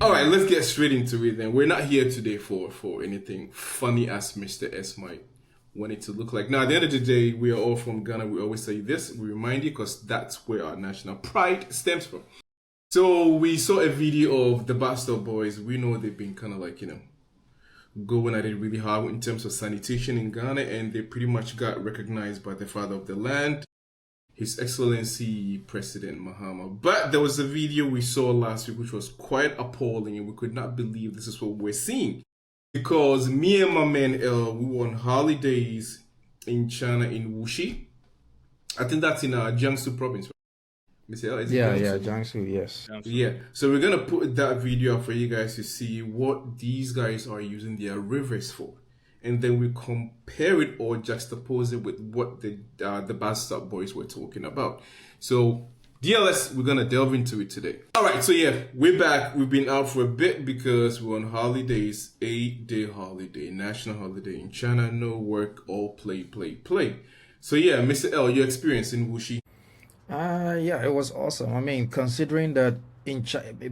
All right, let's get straight into it then. We're not here today for anything funny as Mr. S might want it to look like. Now, at the end of the day, we are all from Ghana. We always say this. We remind you because that's where our national pride stems from. So we saw a video of the Bastard Boys. We know they've been kind of like, going at it really hard in terms of sanitation in Ghana, and they pretty much got recognized by the father of the land, His Excellency President Mahama. But there was a video we saw last week which was quite appalling, and we could not believe this is what we're seeing. Because me and my man El, we were on holidays in China in Wuxi. I think that's in Jiangsu province. Mr. El, Jiangsu, yes. Yeah, so we're gonna put that video up for you guys to see what these guys are using their rivers for, and then we compare it or juxtapose it with what the Bastard Boys were talking about. So, DLS, we're gonna delve into it today. All right, so yeah, we're back. We've been out for a bit because we're on holidays, 8-day holiday, national holiday in China. No work, all play, play, play. So yeah, Mr. L, your experience in Wuxi. Yeah, it was awesome. I mean, considering that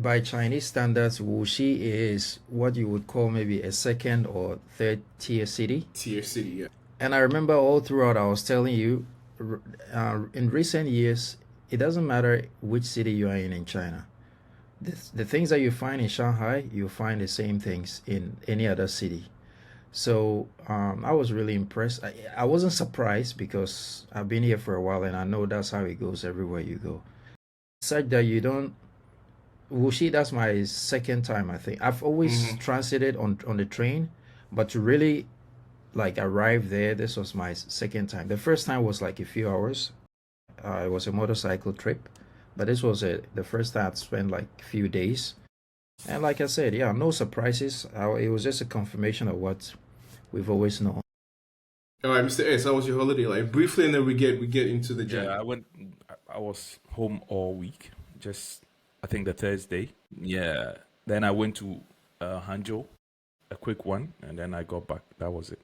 by Chinese standards, Wuxi is what you would call maybe a second or third tier city. Tier city, yeah. And I remember all throughout I was telling you, in recent years, it doesn't matter which city you are in China. The things that you find in Shanghai, you find the same things in any other city. So I was really impressed. I wasn't surprised because I've been here for a while and I know that's how it goes everywhere you go. Such that you don't... Wuxi, that's my second time, I think. I've always transited on the train, but to really like arrive there, this was my second time. The first time was like a few hours. It was a motorcycle trip, but this was the first time I'd spent like a few days. And like I said, yeah, no surprises. It was just a confirmation of what we've always known. All right, Mr. S, how was your holiday? Like briefly, and then we get into the journey. Yeah, I was home all week. Just I think the Thursday. Yeah. Then I went to Hangzhou, a quick one, and then I got back. That was it.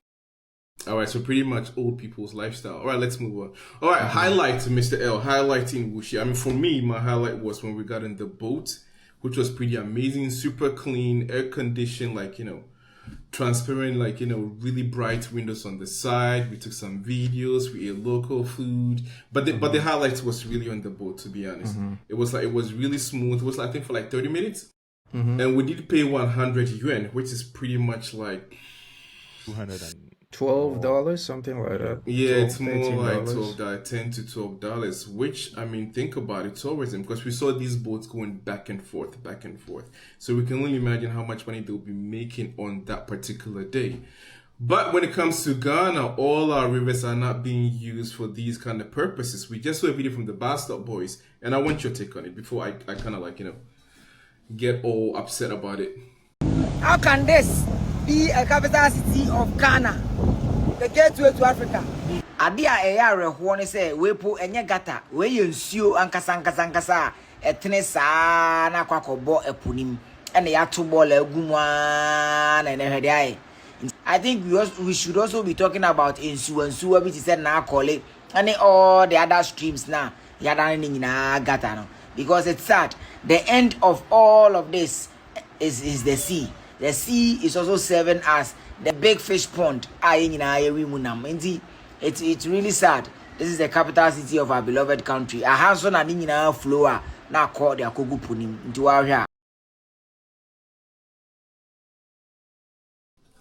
All right, so pretty much old people's lifestyle. All right, let's move on. All right, highlight, Mr. L, highlighting Wuxi. I mean, for me, my highlight was when we got in the boat, which was pretty amazing, super clean, air conditioned, like, transparent, like, really bright windows on the side. We took some videos, we ate local food, but the highlight was really on the boat, to be honest. It was really smooth. It was, I think, for like 30 minutes. And we did pay 100 yuan, which is pretty much like $12, something like that. Yeah, it's more like $12, $10 to $12, which, I mean, think about it, tourism, because we saw these boats going back and forth. So we can only imagine how much money they'll be making on that particular day. But when it comes to Ghana, all our rivers are not being used for these kind of purposes. We just saw a video from the Bastard Boys, and I want your take on it before I kind of like, get all upset about it. How can this be a capital city of Ghana, the gateway to Africa? Adia Ayare Horne say, we put enye gata, we yensio ankasa, etnesa na kwakobo epunim, and the yatu ball gumwan and every. I think we should also be talking about insu, which is now call it, and all the other streams now, yadan na gata no. Because it's sad. The end of all of this is the sea. The sea is also serving as the big fish pond. It's really sad. This is the capital city of our beloved country. A hands on a floor now called the Akogu Punim into our here.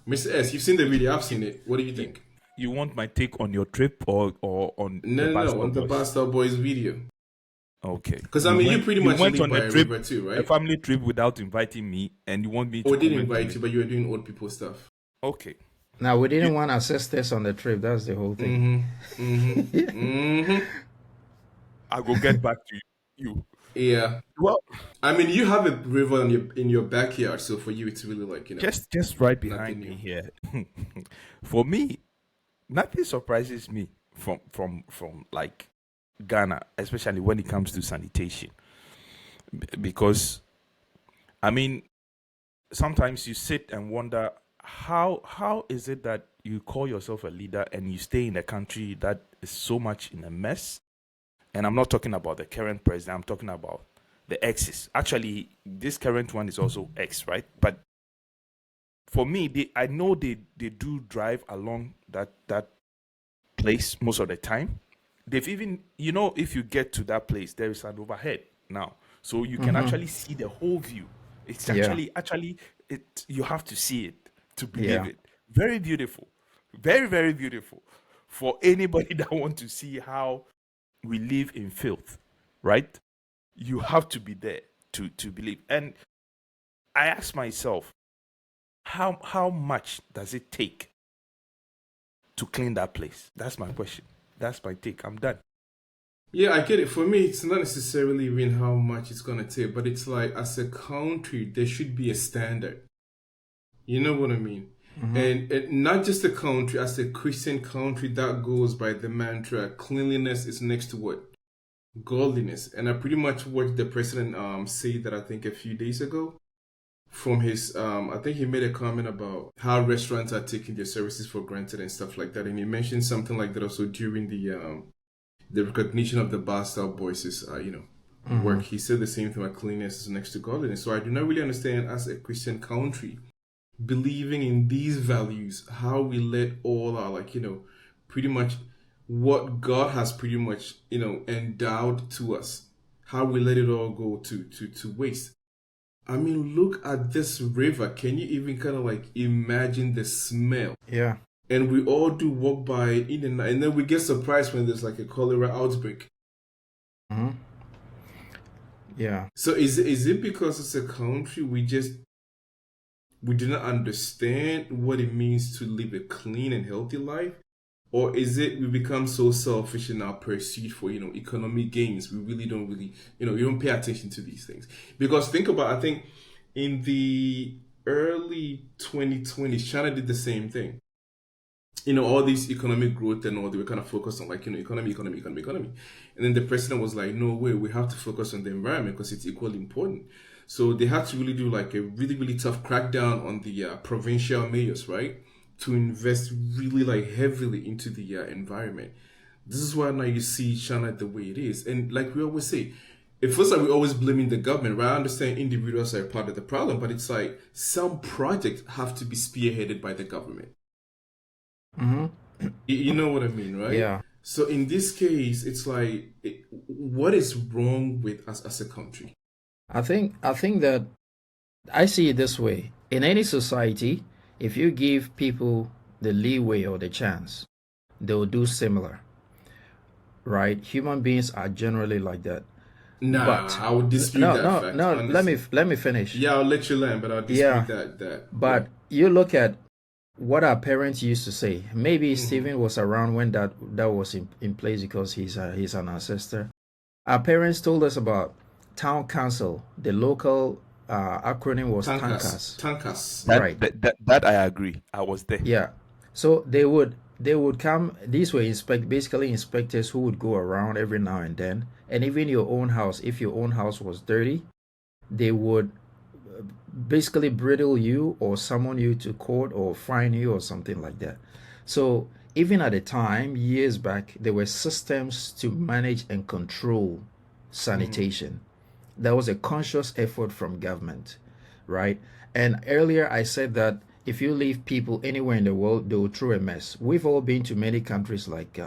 Mr. S, you've seen the video, I've seen it. What do you think? You want my take on your trip or on the Bastard Boys video? Okay. Because I mean, you pretty much went on a trip river too, right? A family trip without inviting me, and you want me to? Or didn't invite you, but you were doing old people stuff. Okay. Now we didn't want ancestors on the trip. That's the whole thing. I will get back to you. Yeah. Well, I mean, you have a river in your backyard, so for you, it's really like just right behind me here. For me, nothing surprises me from like Ghana, especially when it comes to sanitation, because I mean, sometimes you sit and wonder how is it that you call yourself a leader and you stay in a country that is so much in a mess. And I'm not talking about the current president, I'm talking about the X's. Actually, this current one is also X, right? But for me, I know they do drive along that place most of the time. They've even, if you get to that place, there is an overhead now, so you can actually see the whole view. It's Yeah. actually it. You have to see it to believe Yeah. it. Very beautiful, very very beautiful. For anybody that want to see how we live in filth, right? You have to be there to believe. And I ask myself, how much does it take to clean that place? That's my question. That's my take. I'm done. Yeah, I get it. For me, it's not necessarily even how much it's gonna take, but it's like as a country, there should be a standard. You know what I mean? And not just a country, as a Christian country that goes by the mantra, cleanliness is next to what? Godliness. And I pretty much watched the president say that, I think, a few days ago. From his, I think he made a comment about how restaurants are taking their services for granted and stuff like that. And he mentioned something like that also during the recognition of the Bastille Boys' work. He said the same thing about cleanliness is next to godliness. So I do not really understand, as a Christian country, believing in these values, how we let all our, pretty much what God has pretty much, endowed to us, how we let it all go to waste. I mean, look at this river. Can you even kind of like imagine the smell? Yeah. And we all do walk by in the night, and then we get surprised when there's like a cholera outbreak. Yeah. So is it because it's a country we do not understand what it means to live a clean and healthy life? Or is it we become so selfish in our pursuit for, economic gains? We really don't you don't pay attention to these things. Because think about, I think in the early 2020s, China did the same thing. All these economic growth and all, they were kind of focused on economy. And then the president was like, no way, we have to focus on the environment because it's equally important. So they had to really do like a really, really tough crackdown on the provincial mayors, right? To invest really like heavily into the environment. This is why now you see China the way it is. And like we always say, at first we're always blaming the government, right? I understand individuals are part of the problem, but it's like some projects have to be spearheaded by the government. You know what I mean, right? Yeah. So in this case, it's like, what is wrong with us as a country? I think that I see it this way. In any society, if you give people the leeway or the chance, they'll do similar. Right? Human beings are generally like that. Nah, But I would dispute no, that no, fact. no. Honestly. Let me finish. Yeah, I'll let you land, but I'll dispute that. But you look at what our parents used to say. Maybe Stephen was around when that was in place because he's an ancestor. Our parents told us about town council. The local acronym was TANCAS. Tankas. Right. That I agree. I was there. Yeah. So they would come. These were basically inspectors who would go around every now and then. And even your own house, if your own house was dirty, they would basically bridle you or summon you to court or fine you or something like that. So even at the time, years back, there were systems to manage and control sanitation. That was a conscious effort from government, right? And earlier I said that if you leave people anywhere in the world, they will throw a mess. We've all been to many countries like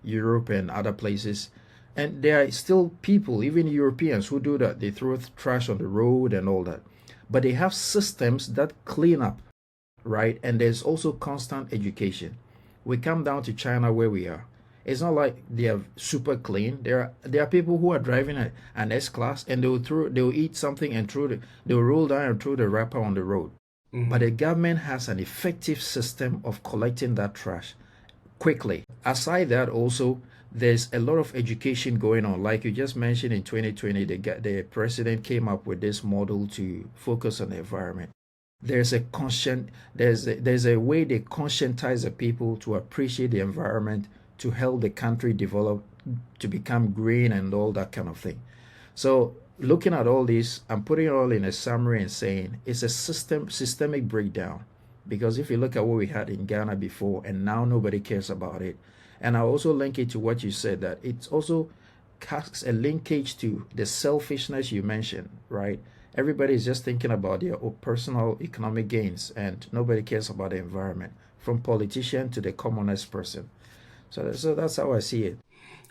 Europe and other places, and there are still people, even Europeans, who do that. They throw trash on the road and all that. But they have systems that clean up, right? And there's also constant education. We come down to China where we are. It's not like they are super clean. There are people who are driving an S-Class and they'll eat something and they'll roll down and throw the wrapper on the road. But the government has an effective system of collecting that trash quickly. Aside that, also there's a lot of education going on. Like you just mentioned, in 2020, the president came up with this model to focus on the environment. There's a way they conscientize the people to appreciate the environment, to help the country develop, to become green and all that kind of thing. So looking at all this, I'm putting it all in a summary and saying it's a systemic breakdown. Because if you look at what we had in Ghana before and now nobody cares about it. And I also link it to what you said, that it's also has a linkage to the selfishness you mentioned, right? Everybody is just thinking about their own personal economic gains, and nobody cares about the environment, from politician to the commonest person. So that's how I see it.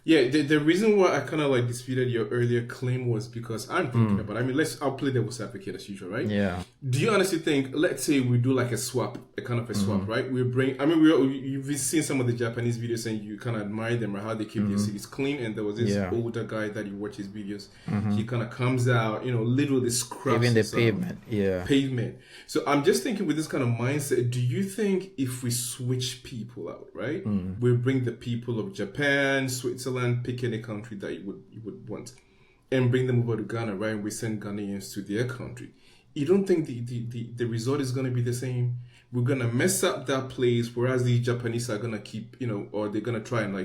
Yeah, the reason why I kind of like disputed your earlier claim was because I'm thinking about. I mean, I'll play devil's advocate as usual, right? Yeah. Do you honestly think? Let's say we do like a swap, a kind of a swap, right? We bring. I mean, you've seen some of the Japanese videos and you kind of admire them, right? How they keep their cities clean. And there was this older guy that you watch his videos. He kind of comes out, literally scrubs even the pavement. Pavement. So I'm just thinking with this kind of mindset, do you think if we switch people out, right? We bring the people of Japan, Switzerland, pick any country that you would want, and bring them over to Ghana, right? And we send Ghanaians to their country. You don't think the result is going to be the same? We're going to mess up that place, whereas the Japanese are going to keep, or they're going to try and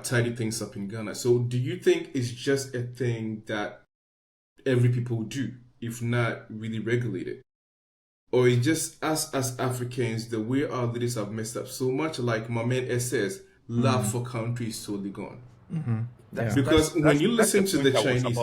tidy things up in Ghana. So do you think it's just a thing that every people do, if not really regulated? Or it's just us as Africans, the way our leaders have messed up so much, like my man S says, love for country is totally gone. Because when you listen to the Chinese,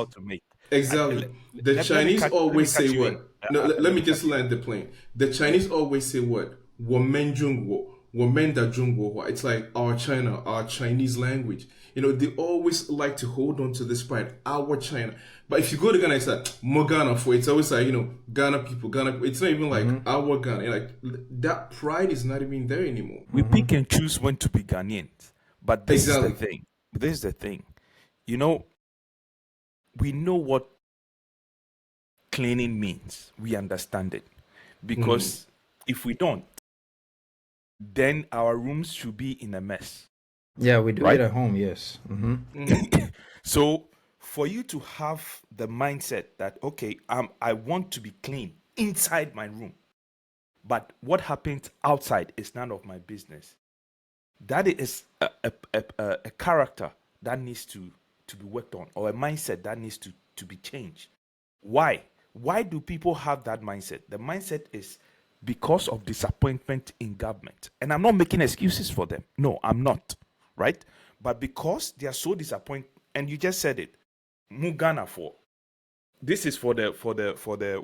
exactly, the Chinese always say what? No, let me just land the plane. The Chinese always say what? Women Jungwo, women da Jungwo. It's like our China, our Chinese language. They always like to hold on to this pride, our China. But if you go to Ghana, it's like more Ghana for. It's always like Ghana people, Ghana. It's not even like our Ghana. Like that pride is not even there anymore. We pick and choose when to be Ghanaians, but this is the thing. This is the thing. We know what cleaning means. We understand it, because if we don't, then our rooms should be in a mess. Yeah, we do it at home. Yes. So for you to have the mindset that, okay, I want to be clean inside my room, but what happens outside is none of my business. That is a character that needs to be worked on, or a mindset that needs to be changed. Why? Why do people have that mindset? The mindset is because of disappointment in government. And I'm not making excuses for them. No, I'm not. Right? But because they are so disappointed, and you just said it, Mugana for. This is for the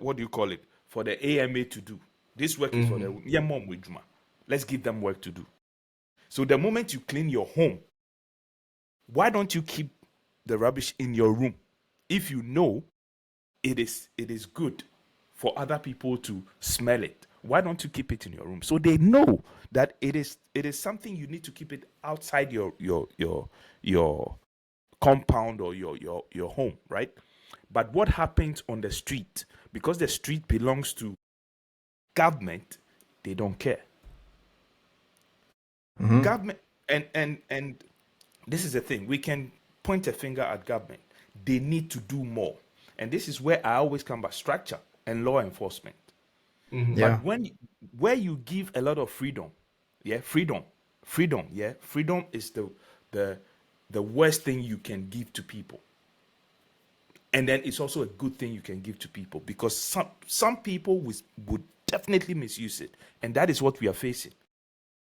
what do you call it? For the AMA to do. This work is for the Yamom Wijuma. Let's give them work to do. So the moment you clean your home, why don't you keep the rubbish in your room? If you know it is good for other people to smell it, why don't you keep it in your room? So they know that it is something you need to keep it outside your compound or your home, right? But what happens on the street, because the street belongs to government, they don't care. Government, and this is the thing, we can point a finger at government. They need to do more. And this is where I always come back, structure and law enforcement. But where you give a lot of freedom is the worst thing you can give to people. And then it's also a good thing you can give to people, because some people would definitely misuse it. And that is what we are facing.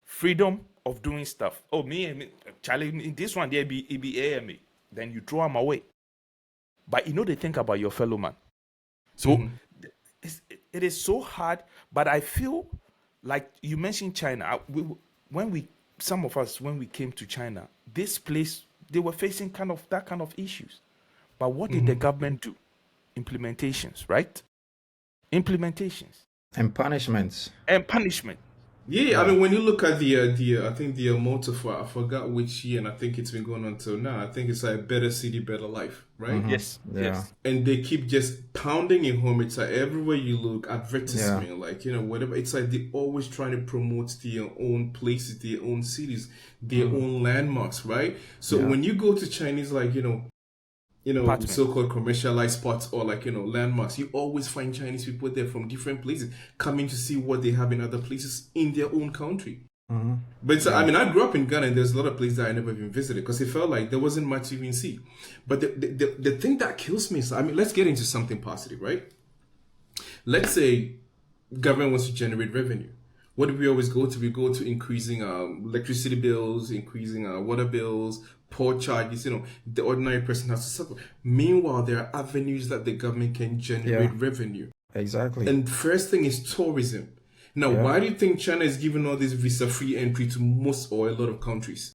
Freedom of doing stuff. Oh, me, Charlie, this one, there be AMA. Then you throw them away. But they think about your fellow man. So it is so hard. But I feel like you mentioned China. Some of us, when we came to China, this place, they were facing that kind of issues. But what did the government do? Implementations, right? Implementations. And punishments. Yeah, I mean, when you look at I think the motto for, I forgot which year, and I think it's been going on until now. I think it's like better city, better life, right? Yes. And they keep just pounding it home. It's like everywhere you look, advertisement, like, whatever. It's like they're always trying to promote their own places, their own cities, their own landmarks, right? So when you go to Chinese, like, so-called commercialized spots or like, landmarks, you always find Chinese people there from different places coming to see what they have in other places in their own country. But I mean, I grew up in Ghana and there's a lot of places that I never even visited because it felt like there wasn't much to even see. But the thing that kills me is, I mean, let's get into something positive, right? Let's say government wants to generate revenue. What do we always go to? We go to increasing electricity bills, increasing water bills, port charges. The ordinary person has to suffer. Meanwhile, there are avenues that the government can generate revenue. Exactly. And first thing is tourism. Now, why do you think China is giving all this visa-free entry to most or a lot of countries?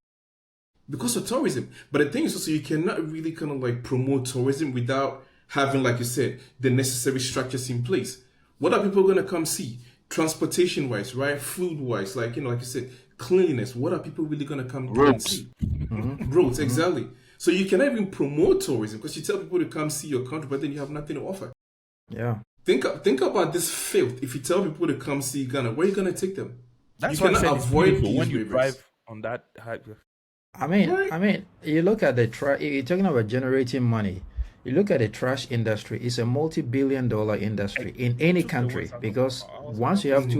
Because of tourism. But the thing is also, you cannot really kind of like promote tourism without having, like you said, the necessary structures in place. What are people going to come see? Transportation-wise, right? Food-wise, like you said, cleanliness. What are people really going to come and see? Roads, exactly. So you cannot even promote tourism because you tell people to come see your country, but then you have nothing to offer. Yeah. Think about this filth. If you tell people to come see Ghana, where are you going to take them? That's you why cannot avoid these when you rivers. drive on that. I mean, you look at the you're talking about generating money. You look at the trash industry, it's a multi-billion-dollar industry in any country because once you have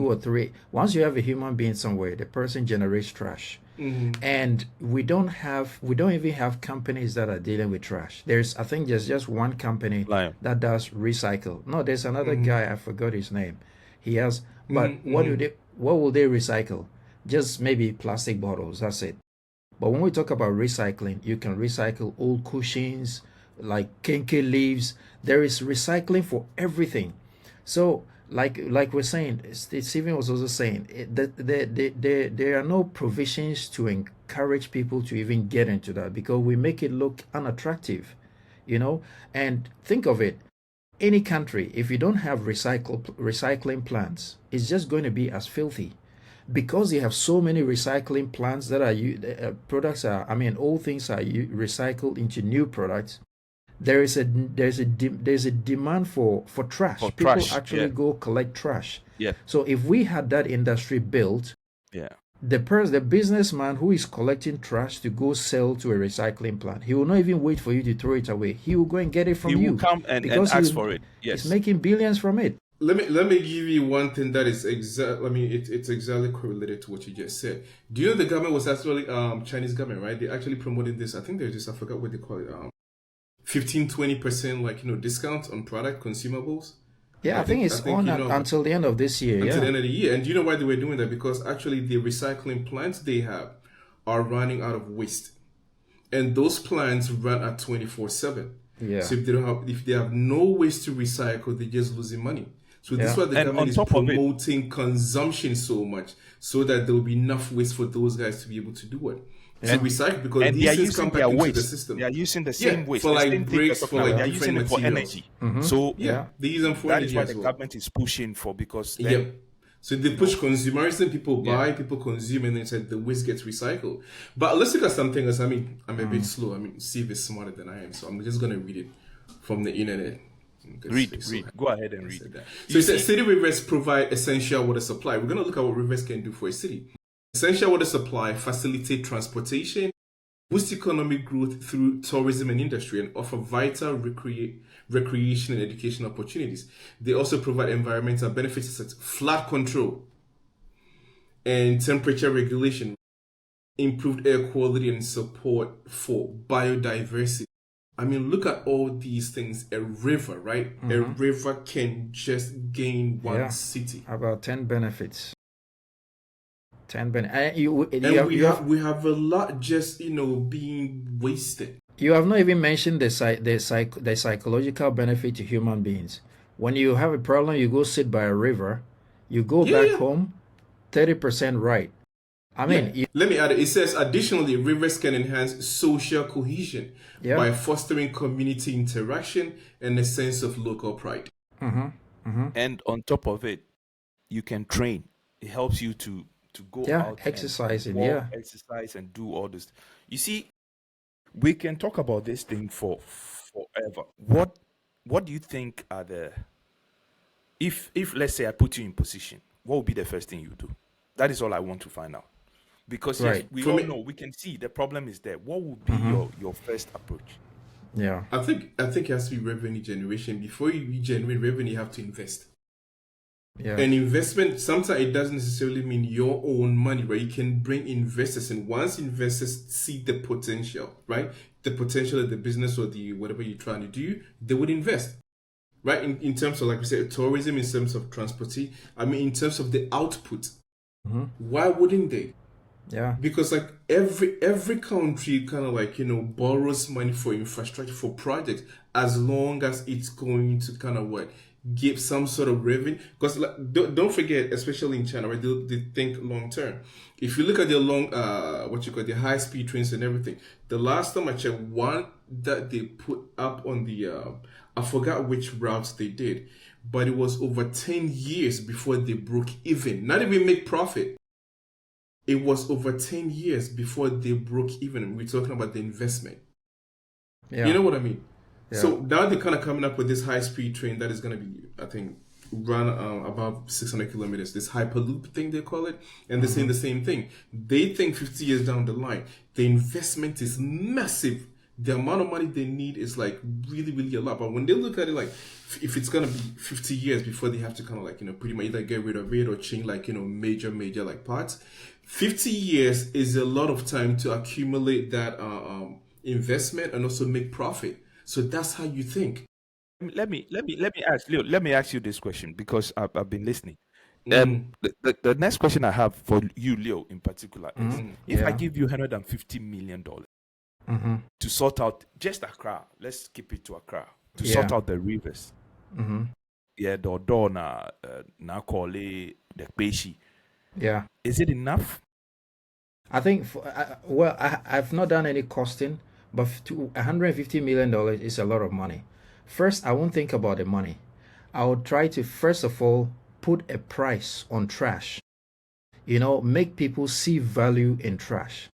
once you have a human being somewhere, the person generates trash. And we don't even have companies that are dealing with trash. I think there's just one company that does recycle. No, there's another guy, I forgot his name. He has, but what will they recycle? Just maybe plastic bottles, that's it. But when we talk about recycling, you can recycle old cushions, like kinky leaves. There is recycling for everything. So like we're saying, Stephen was also saying that there are no provisions to encourage people to even get into that because we make it look unattractive, and think of it, any country, if you don't have recycling plants, it's just going to be as filthy. Because you have so many recycling plants that are old things are recycled into new products. There's a demand for trash. People actually go collect trash. Yeah. So if we had that industry built, the businessman who is collecting trash to go sell to a recycling plant, he will not even wait for you to throw it away. He will go and get it from you. He will come and ask for it. Yes. He's making billions from it. Let me give you one thing that is it's exactly correlated to what you just said. Do you know the government was actually Chinese government, right? They actually promoted this. I think they're just, I forgot what they call it, 15-20% discount on product consumables. Yeah, I think it's on until the end of this year. Until the end of the year. And do you know why they were doing that? Because actually the recycling plants they have are running out of waste, and those plants run at 24/7. Yeah. So if they have no waste to recycle, they're just losing money. So this is why the government is promoting consumption so much, so that there will be enough waste for those guys to be able to do it. So recycle, because these things come back into the system. They are using the same waste for bricks, for they are using it for energy. So they use them for that energy. is what the government is pushing for, because so they push consumerism. People buy, people consume, and then the waste gets recycled. But let's look at something else. I'm a bit slow. Steve is smarter than I am, so I'm just gonna read it from the internet. Read. Go ahead and read. So it says city rivers provide essential water supply. We're gonna look at what rivers can do for a city. Essential water supply facilitate transportation, boost economic growth through tourism and industry, and offer vital recreation and education opportunities. They also provide environmental benefits such as flood control and temperature regulation, improved air quality, and support for biodiversity. Look at all these things. A river, right? A river can just gain one city. About 10 benefits. 10 benefits. We have a lot just being wasted. You have not even mentioned the psychological benefit to human beings. When you have a problem, you go sit by a river, you go back home, 30% right. Let me add it. It says, additionally, rivers can enhance social cohesion by fostering community interaction and a sense of local pride. And on top of it, you can train. It helps you to go out exercising, exercise and do all this. You see, we can talk about this thing for forever. What do you think are if let's say I put you in position, what would be the first thing you do? That is all I want to find out. Because we all know, we can see the problem is there. What would be your first approach? Yeah. I think it has to be revenue generation. Before you generate revenue, you have to invest. Yeah. And investment, sometimes it doesn't necessarily mean your own money, right? You can bring investors, and once investors see the potential, right? The potential of the business or the whatever you're trying to do, they would invest. Right? In terms of, like we said, tourism, in terms of transportation, in terms of the output. Why wouldn't they? Yeah. Because like every country kind of like borrows money for infrastructure for projects as long as it's going to kind of what give some sort of revenue. Because like, don't forget, especially in China, right? They think long term. If you look at the long what you call the high speed trains and everything, the last time I checked, one that they put up on the I forgot which routes they did, but it was over 10 years before they broke even. Not even make profit. It was over 10 years before they broke even. We're talking about the investment. Yeah. You know what I mean? Yeah. So now they're kind of coming up with this high speed train that is going to be, I think, run above 600 kilometers. This hyperloop thing they call it. And they're saying the same thing. They think 50 years down the line, the investment is massive. The amount of money they need is like really, really a lot. But when they look at it, like if it's gonna be 50 years before they have to kind of like pretty much either get rid of it or change like major like parts, 50 years is a lot of time to accumulate that investment and also make profit. So that's how you think. Let me ask Leo. Let me ask you this question because I've been listening. Mm. The next question I have for you, Leo, in particular, is if I Yeah. give you $150 million to sort out just Accra, let's keep it to Accra, to sort Yeah. out the rivers. Yeah, the Odo na Kole, the Peshi. Yeah. Is it enough? I think, I've not done any costing, but $150 million is a lot of money. First, I won't think about the money. I would try to, first of all, put a price on trash. Make people see value in trash.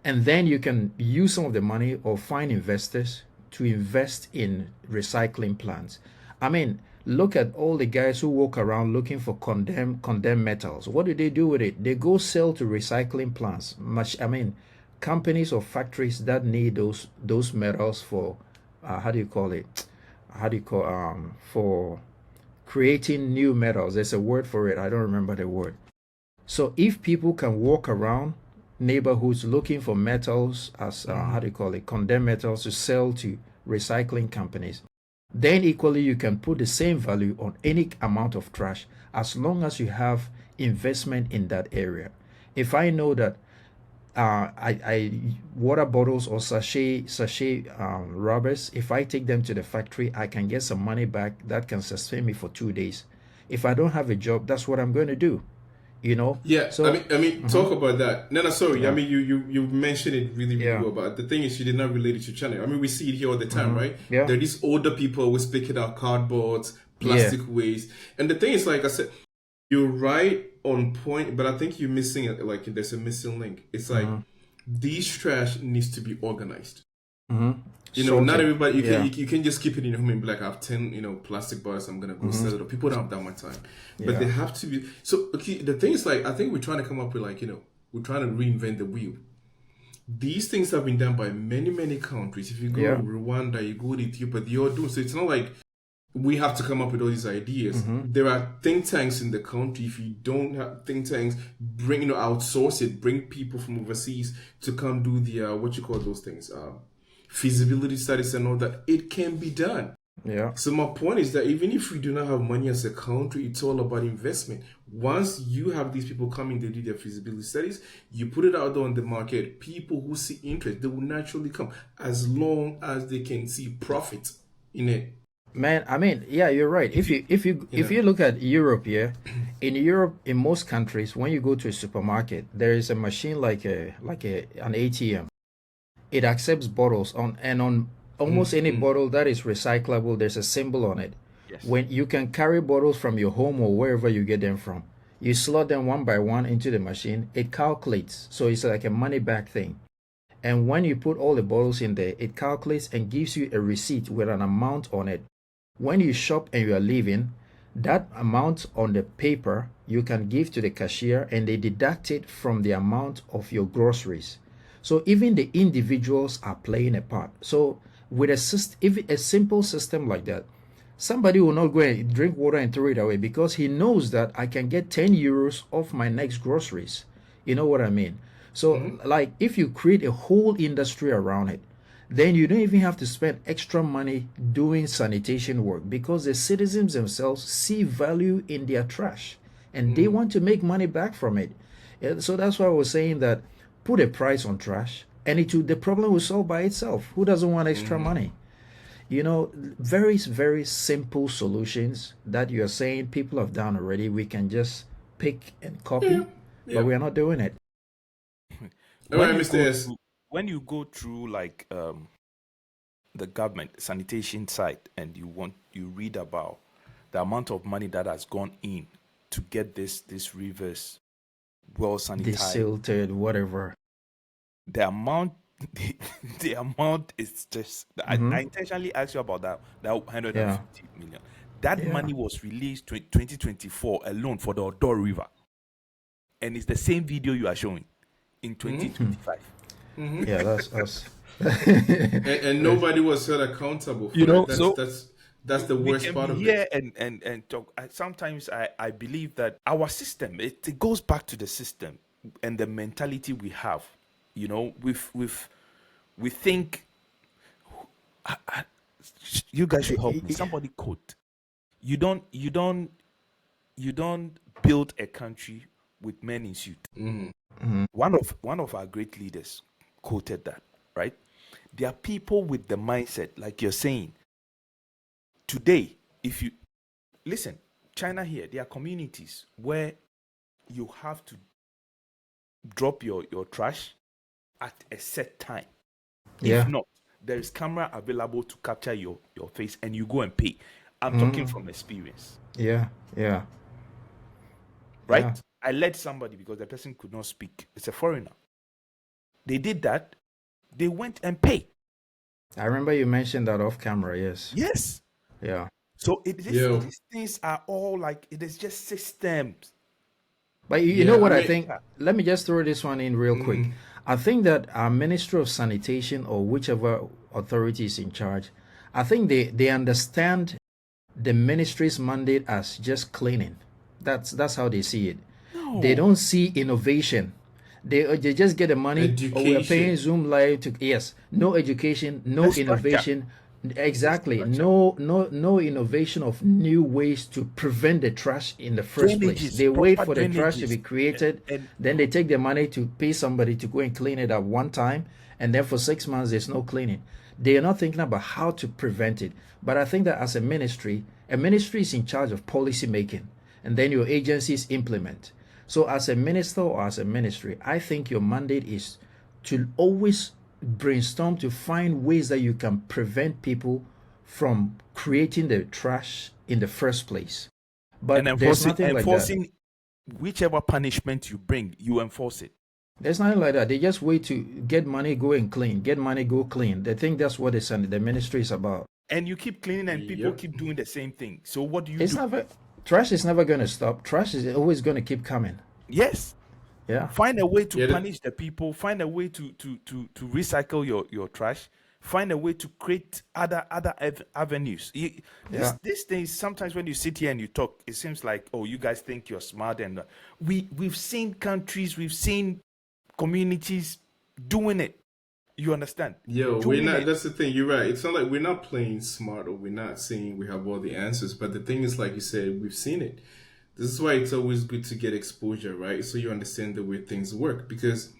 And then you can use some of the money or find investors to invest in recycling plants. I mean, look at all the guys who walk around looking for condemned metals. What do they do with it? They go sell to recycling plants. Companies or factories that need those metals for for creating new metals. There's a word for it. I don't remember the word. So if people can walk around neighborhoods looking for metals as condemned metals to sell to recycling companies, then equally you can put the same value on any amount of trash as long as you have investment in that area. If I know that I water bottles or sachet rubbers, if I take them to the factory, I can get some money back that can sustain me for 2 days. If I don't have a job, that's what I'm going to do. Yeah, So talk about that. No, sorry. Yeah. You mentioned it really, really Yeah. well. But the thing is, you did not relate it to China. We see it here all the time, right? Yeah. There are these older people always picking out cardboards, plastic waste, and the thing is, like I said, you're right on point. But I think you're missing it. Like there's a missing link. It's like these trash needs to be organized. Not everybody. You can just keep it in your home and be like, I have 10 plastic bars. I'm gonna go sell it. Or people don't have that much time, but they have to be. So okay, the thing is, like, I think we're trying to come up with we're trying to reinvent the wheel. These things have been done by many countries. If you go to Rwanda, you go to Ethiopia, they all do. So it's not like we have to come up with all these ideas. There are think tanks in the country. If you don't have think tanks, outsource it. Bring people from overseas to come do the what you call those things. Feasibility studies and all that. It can be done. Yeah. So my point is that even if we do not have money as a country, it's all about investment. Once you have these people coming, they do their feasibility studies, you put it out there on the market, people who see interest, they will naturally come as long as they can see profit in it. Man, yeah, you're right. If you look at Europe, in Europe, in most countries, when you go to a supermarket, there is a machine like an ATM. It accepts bottles on almost any bottle that is recyclable. There's a symbol on it. Yes. When you can carry bottles from your home or wherever you get them from, you slot them one by one into the machine. It calculates, so it's like a money back thing. And when you put all the bottles in there, it calculates and gives you a receipt with an amount on it. When you shop and you are leaving, that amount on the paper you can give to the cashier, and they deduct it from the amount of your groceries. So even the individuals are playing a part. So with a simple system like that, somebody will not go and drink water and throw it away because he knows that I can get 10 euros off my next groceries. You know what I mean? So like if you create a whole industry around it, then you don't even have to spend extra money doing sanitation work because the citizens themselves see value in their trash. and they want to make money back from it. So that's why I was saying that put a price on trash, and the problem will solve by itself. Who doesn't want extra money? You know, very, very simple solutions that you're saying people have done already. We can just pick and copy, but we are not doing it. All right, Mr. S. When you go through like the government sanitation site and you read about the amount of money that has gone in to get this rivers well sanitized, desilted, whatever. The amount is just. I intentionally asked you about that 150 million. That money was released 2024 alone for the Odo River, and it's the same video you are showing in 2025. Yeah, that's us. and nobody was held accountable for that's the worst part of it. And talk. Sometimes I believe that our system, it goes back to the system and the mentality we have. You know, we think you guys should help me. Somebody quote. You don't build a country with men in suit. One of our great leaders quoted that, right? There are people with the mindset, like you're saying. Today, if you listen, China here, there are communities where you have to drop your trash at a set time. Yeah. If not, there is camera available to capture your face and you go and pay. I'm talking from experience. Yeah. Right? Yeah. I led somebody because the person could not speak. It's a foreigner. They did that. They went and paid. I remember you mentioned that off camera, yes. Yes. Yeah. So these things are all like, it is just systems. But you know what I think? Let me just throw this one in real quick. I think that our Ministry of Sanitation or whichever authority is in charge, I think they understand the ministry's mandate as just cleaning. That's how they see it. No. They don't see innovation. They just get the money. Education. Oh, we're paying Zoom Live to no education, no innovation. Exactly. No innovation of new ways to prevent the trash in the first place. They wait for the trash to be created, then they take the money to pay somebody to go and clean it up one time, and then for 6 months there's no cleaning. They are not thinking about how to prevent it. But I think that as a ministry is in charge of policy making, and then your agencies implement. So as a minister or as a ministry, I think your mandate is to always brainstorm to find ways that you can prevent people from creating the trash in the first place. But and enforcing whichever punishment you bring, you enforce it. There's nothing like that. They just wait to get money, go and clean. Get money, go clean. They think that's what the ministry is about. And you keep cleaning and people keep doing the same thing. So what do you do? Trash is never going to stop. Trash is always going to keep coming. Yes. Yeah. Find a way to punish the people. Find a way to recycle your trash. Find a way to create other avenues. These things, sometimes when you sit here and you talk, it seems like, oh, you guys think you're smart. And we've seen countries, we've seen communities doing it. You understand? We're not. That's the thing. You're right. It's not like we're not playing smart or we're not saying we have all the answers. But the thing is, like you said, we've seen it. This is why it's always good to get exposure, right? So you understand the way things work. Because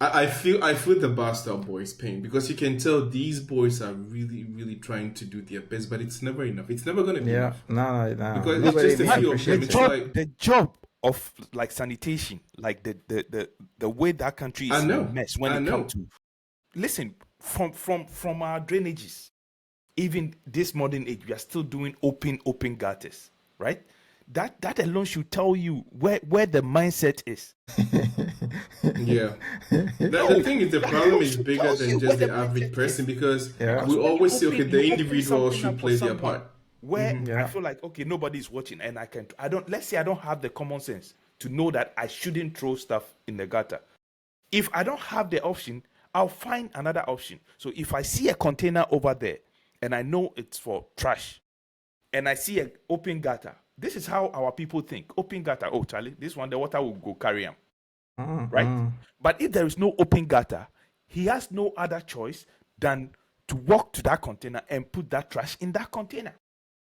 I feel the Bastard Boys pain, because you can tell these boys are really, really trying to do their best, but it's never enough. It's never going to be enough. No. Because it's just a few of them. It's like the job of like sanitation, like the way that country is a mess when it comes to. Listen, from our drainages, even this modern age, we are still doing open gutters, right? That alone should tell you where the mindset is. The thing is, the problem is bigger than just the average person, because we always say, okay, the individual should play their part. Where I feel like, okay, nobody's watching, and let's say I don't have the common sense to know that I shouldn't throw stuff in the gutter. If I don't have the option, I'll find another option. So if I see a container over there and I know it's for trash, and I see an open gutter, this is how our people think. Open gutter, oh Charlie, this one, the water will go carry him. Right? But if there is no open gutter, he has no other choice than to walk to that container and put that trash in that container.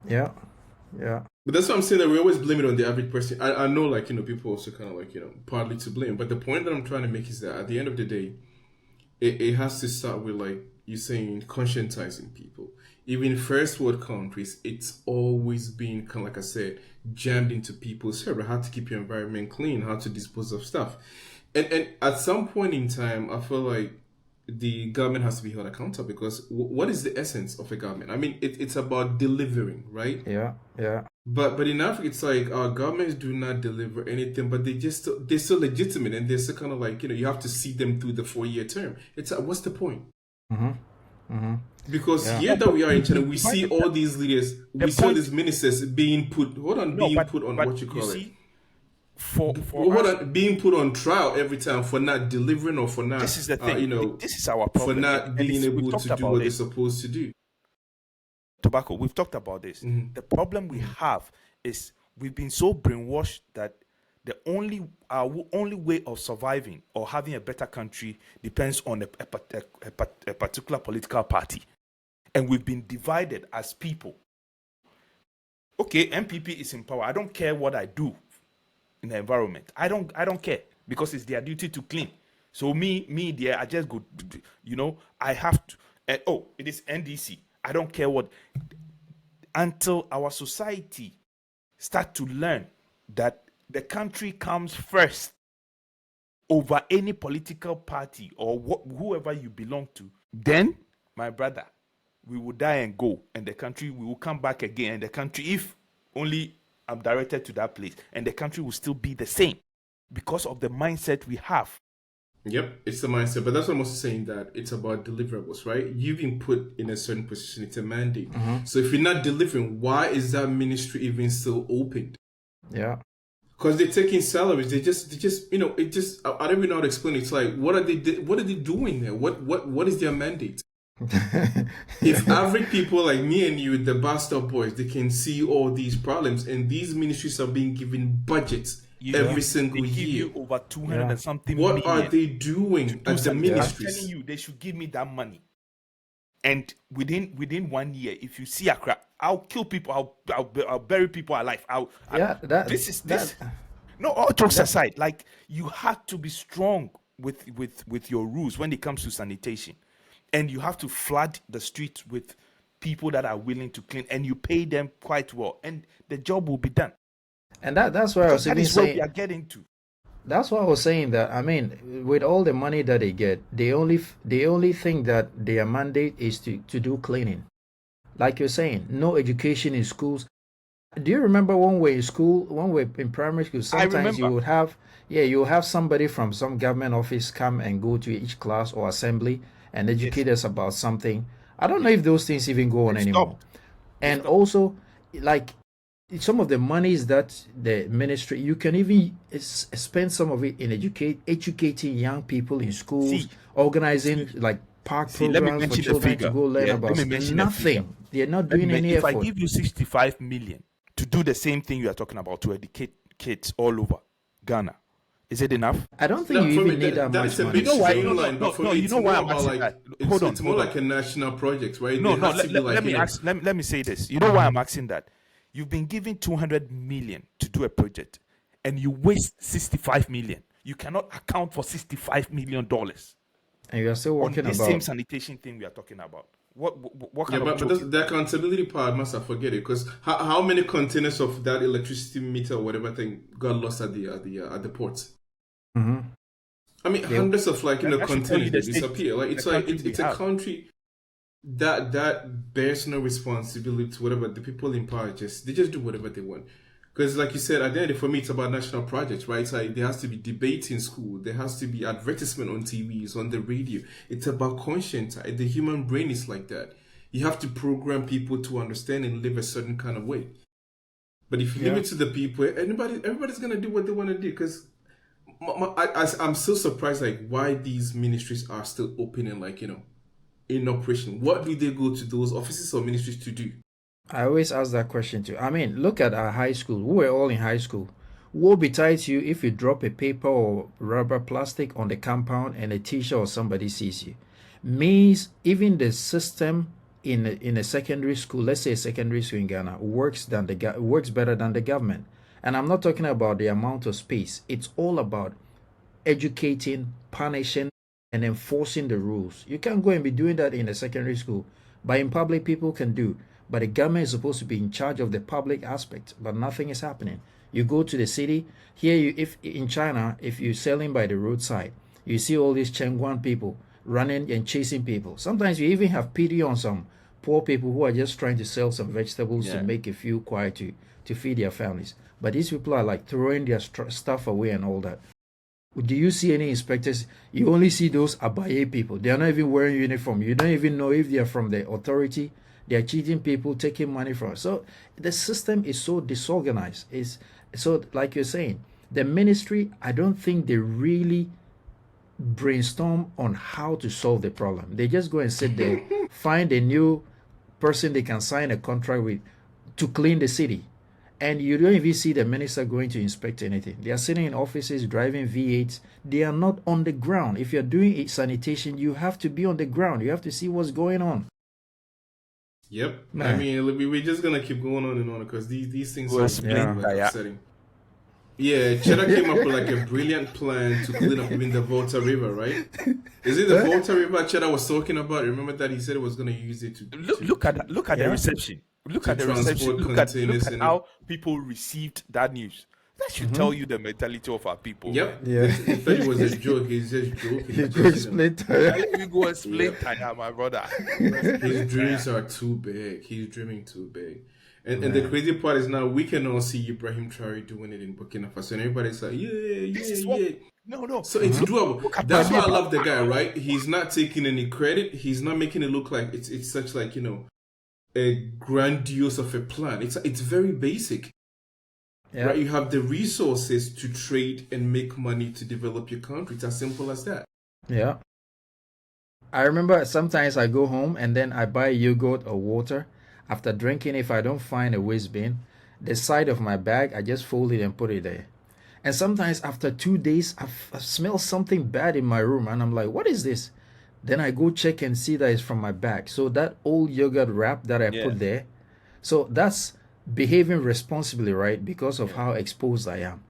Yeah. But that's what I'm saying, that we always blame it on the average person. I know, like, people also kind of like, partly to blame. But the point that I'm trying to make is that at the end of the day, it has to start with, like you're saying, conscientizing people. Even in first world countries, it's always been kind of, like I said, jammed into people's head, how to keep your environment clean, how to dispose of stuff. And at some point in time, I feel like the government has to be held accountable, because what is the essence of a government? I mean, it's about delivering, right? Yeah, yeah. But in Africa, it's like our governments do not deliver anything, but they're still legitimate, and they're still kind of like, you have to see them through the 4-year term. It's what's the point? Because here that we are in China, we see all these leaders, we see all these ministers being put. Being put on what you call it. Being put on trial every time for not delivering, or for not. This is the thing. This is our problem. For not being able to do what they're supposed to do. Tobacco. We've talked about this. The problem we have is we've been so brainwashed that our only way of surviving or having a better country depends on a particular political party, and we've been divided as people. Okay, MPP is in power. I don't care what I do in the environment. I don't care, because it's their duty to clean. So me there, I just go. I have to. It is NDC. I don't care what. Until our society start to learn that the country comes first over any political party or whoever you belong to, then, my brother, we will die and go, and the country, we will come back again, and the country, if only I'm directed to that place, and the country will still be the same because of the mindset we have. Yep, it's the mindset. But that's what I'm also saying, that it's about deliverables, right? You've been put in a certain position. It's a mandate. So if you're not delivering, why is that ministry even still open? Yeah. Because they're taking salaries. They just, I don't even know how to explain it. It's like, what are they doing there? What is their mandate? If average people like me and you, the bus stop boys, they can see all these problems, and these ministries are being given budgets every single year. Give you over 200 and something what million. Are they doing at the ministries? I'm telling you, they should give me that money. And within 1 year, if you see a crap, I'll kill people. I'll bury people alive. No, all jokes aside, like, you have to be strong with your rules when it comes to sanitation, and you have to flood the streets with people that are willing to clean, and you pay them quite well, and the job will be done. And that's why I was even saying, we are getting to. That's why I was saying that, I mean, with all the money that they get, they only think that their mandate is to do cleaning. Like you're saying, no education in schools. Do you remember when we're in school, when we're in primary school, sometimes you would have somebody from some government office come and go to each class or assembly and educate us about something. I don't know if those things even go on anymore. And also, like, some of the monies that the ministry, you can even spend some of it in educating young people in schools, organizing like park programs for children to go learn about nothing. They're not doing any effort. If I give you 65 million to do the same thing you are talking about, to educate kids all over Ghana, is it enough? I don't think you even need that much money. You know why? You know why I'm asking that? It's more like a national project, right? Let me say this. You know why I'm asking that? You've been given 200 million to do a project, and you waste 65 million. You cannot account for $65 million. And you are still working on the same sanitation thing we are talking about. What kind of? But the accountability part, must have forget it, because how many containers of that electricity meter or whatever thing got lost at the ports? I mean, hundreds of containers disappear. Like it's a country that bears no responsibility to whatever the people in power they just do whatever they want. Because like you said, at the end, for me, it's about national projects, right? It's like there has to be debate in school. There has to be advertisement on TVs, on the radio. It's about conscience. The human brain is like that. You have to program people to understand and live a certain kind of way. But if you leave it to the people, everybody's going to do what they want to do. Because I'm still surprised, like, why these ministries are still open and, in operation. What do they go to those offices or ministries to do? I always ask that question too. I mean, look at our high school. We were all in high school. Woe betide you if you drop a paper or rubber plastic on the compound and a teacher or somebody sees you. Means even the system in a secondary school, let's say a secondary school in Ghana, works better than the government. And I'm not talking about the amount of space. It's all about educating, punishing, and enforcing the rules. You can't go and be doing that in a secondary school, but in public people can do. But the government is supposed to be in charge of the public aspect, but nothing is happening. You go to the city here. If in China, if you're selling by the roadside, you see all these Chengguan people running and chasing people. Sometimes you even have pity on some poor people who are just trying to sell some vegetables to make a few kwai to feed their families. But these people are like throwing their stuff away and all that. Do you see any inspectors? You only see those Abaye people. They are not even wearing uniform. You don't even know if they are from the authority. They are cheating people, taking money from. So the system is so disorganized. So like you're saying, the ministry, I don't think they really brainstorm on how to solve the problem. They just go and sit there, find a new person they can sign a contract with to clean the city. And you don't even see the minister going to inspect anything. They are sitting in offices, driving V8s. They are not on the ground. If you're doing sanitation, you have to be on the ground. You have to see what's going on. Yep. Man. I mean, we're just going to keep going on and on because these things are upsetting. Yeah, Cheddar came up with like a brilliant plan to clean up even the Volta River, right? Is it the Volta River Cheddar was talking about? Remember that he said he was going to use it to look at the reception. Look at the reception. Look at how people received that news. That should tell you the mentality of our people. Yep. Yeah. He thought it was a joke. He's just joking. He go explain Taya. Let me go explain Taya, my brother. His dreams are too big. He's dreaming too big. And the crazy part is now we can all see Ibrahim Traore doing it in Burkina Faso. And everybody's like, yeah. No. So it's doable. That's why I love the guy, right? He's not taking any credit. He's not making it look like it's such like, a grandiose of a plan. It's very basic. Yeah. Right? You have the resources to trade and make money to develop your country. It's as simple as that. Yeah. I remember sometimes I go home and then I buy yogurt or water. After drinking, if I don't find a waste bin, the side of my bag, I just fold it and put it there. And sometimes after 2 days, I smell something bad in my room and I'm like, what is this? Then I go check and see that it's from my bag. So that old yogurt wrap that I put there, so that's behaving responsibly, right? Because of how exposed I am,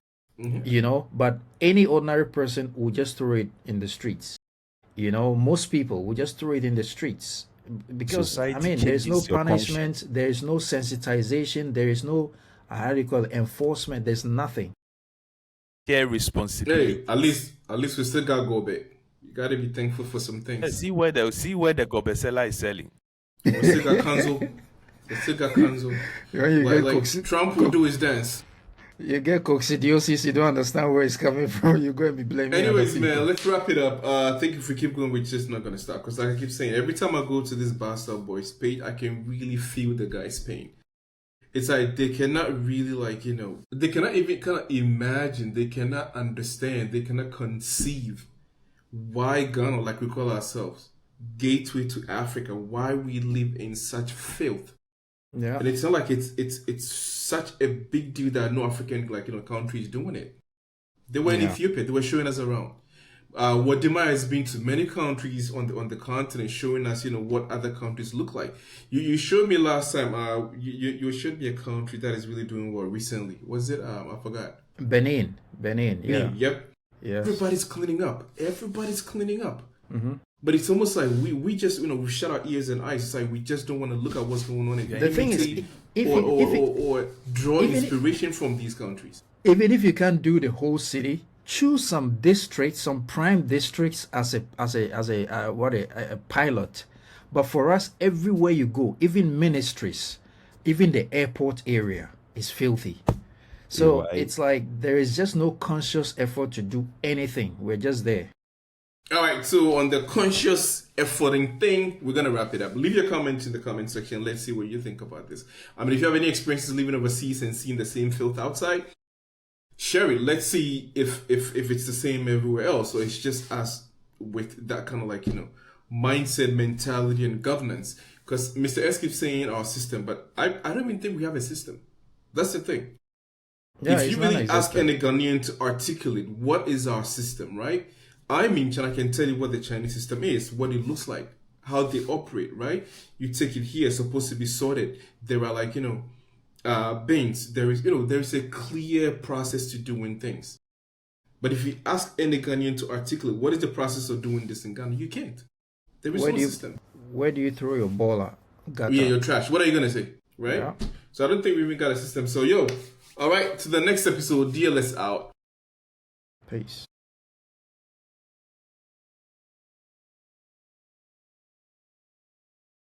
But any ordinary person will just throw it in the streets. Most people will just throw it in the streets because Society there's no punishment, conscience. there is no sensitization, there is no enforcement. There's nothing. Care responsibility. Hey, at least we still got go back. You gotta be thankful for some things. See where the Gobesela is selling. We still got Kanzo. Like Trump will do his dance. You get coccidiosis, you don't understand where it's coming from. You're going to be blaming. Anyways, man, let's wrap it up. I think if we keep going, we're just not gonna stop. Because like I keep saying, every time I go to this Bastard Boys page, I can really feel the guy's pain. It's like they cannot really they cannot even kind of imagine, they cannot understand, they cannot conceive why Ghana, like we call ourselves, gateway to Africa, why we live in such filth. Yeah. And it's not like it's such a big deal that no African country is doing it. They were in Ethiopia, they were showing us around. Wadima has been to many countries on the continent, showing us what other countries look like. You showed me last time. You showed me a country that is really doing well recently. Was it? I forgot. Benin. Yeah. Yep. Yes. Everybody's cleaning up. Mm-hmm. But it's almost like we just we shut our ears and eyes. It's like we just don't want to look at what's going on. The thing is, or draw inspiration from these countries. Even if you can't do the whole city, choose some districts, some prime districts as a pilot. But for us, everywhere you go, even ministries, even the airport area is filthy. So it's like there is just no conscious effort to do anything. We're just there. All right, so on the conscious efforting thing, we're going to wrap it up. Leave your comments in the comment section. Let's see what you think about this. I mean, if you have any experiences living overseas and seeing the same filth outside, share it. Let's see if it's the same everywhere else, or it's just us with that kind of mindset, mentality, and governance. Because Mr. S keeps saying our system, but I don't even think we have a system. That's the thing. Yeah, if you really ask any Ghanaian to articulate what is our system, right? I'm in China, I can tell you what the Chinese system is, what it looks like. how they operate, right? You take it here, it's supposed to be sorted. There are like, bins. There is a clear process to doing things. But if you ask any Ghanaian to articulate what is the process of doing this in Ghana, you can't. There is no system. Where do you throw your baller? Yeah, your trash. What are you gonna say, right? Yeah. So I don't think we even got a system. So all right, to the next episode. DLS out. Peace.